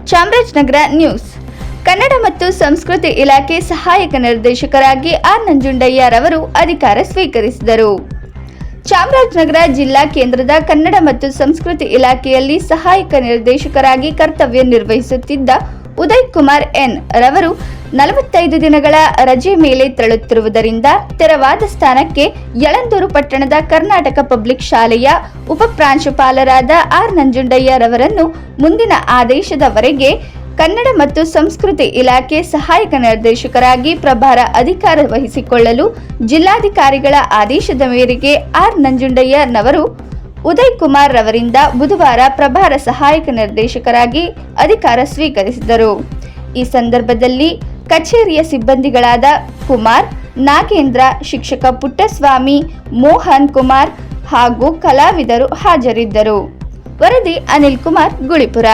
Chamarajanagar news. Kannada ಮತ್ತು ಸಂಸ್ಕೃತಿ ಇಲಾಖೆ ಸಹಾಯಕ ನಿರ್ದೇಶಕರಾಗಿ ಆರ್ ನಂಜುಂಡಯ್ಯ ರವರು ಅಧಿಕಾರ ಸ್ವೀಕರಿಸಿದರು. ಚಾಮರಾಜನಗರ ಜಿಲ್ಲಾ ಕೇಂದ್ರದ ಕನ್ನಡ ಮತ್ತು ಸಂಸ್ಕೃತಿ ಇಲಾಖೆಯಲ್ಲಿ ಸಹಾಯಕ ನಿರ್ದೇಶಕರಾಗಿ ಕರ್ತವ್ಯ ನಿರ್ವಹಿಸುತ್ತಿದ್ದ ಉದಯ್ ಕುಮಾರ್ ಎನ್ ರವರು 45 ದಿನಗಳ ರಜೆ ಮೇಲೆ ತೆರಳುತ್ತಿರುವುದರಿಂದ ತೆರವಾದ ಸ್ಥಾನಕ್ಕೆ ಯಳಂದೂರು ಪಟ್ಟಣದ ಕರ್ನಾಟಕ ಪಬ್ಲಿಕ್ ಶಾಲೆಯ ಉಪಪ್ರಾಂಶುಪಾಲರಾದ ಆರ್ ನಂಜುಂಡಯ್ಯ ರವರನ್ನು ಮುಂದಿನ ಆದೇಶದವರೆಗೆ ಕನ್ನಡ ಮತ್ತು ಸಂಸ್ಕೃತಿ ಇಲಾಖೆ ಸಹಾಯಕ ನಿರ್ದೇಶಕರಾಗಿ ಪ್ರಭಾರ ಅಧಿಕಾರ ವಹಿಸಿಕೊಳ್ಳಲು ಜಿಲ್ಲಾಧಿಕಾರಿಗಳ ಆದೇಶದ ಮೇರೆಗೆ ಆರ್ ನಂಜುಂಡಯ್ಯನವರು ಉದಯ್ ಕುಮಾರ್ ರವರಿಂದ ಬುಧವಾರ ಪ್ರಭಾರ ಸಹಾಯಕ ನಿರ್ದೇಶಕರಾಗಿ ಅಧಿಕಾರ ಸ್ವೀಕರಿಸಿದರು. ಈ ಸಂದರ್ಭದಲ್ಲಿ ಕಚೇರಿಯ ಸಿಬ್ಬಂದಿಗಳಾದ ಕುಮಾರ್, ನಾಗೇಂದ್ರ, ಶಿಕ್ಷಕ ಪುಟ್ಟಸ್ವಾಮಿ, ಮೋಹನ್ ಕುಮಾರ್ ಹಾಗೂ ಕಲಾವಿದರು ಹಾಜರಿದ್ದರು. ವರದಿ ಅನಿಲ್ ಕುಮಾರ್, ಗುಳಿಪುರ.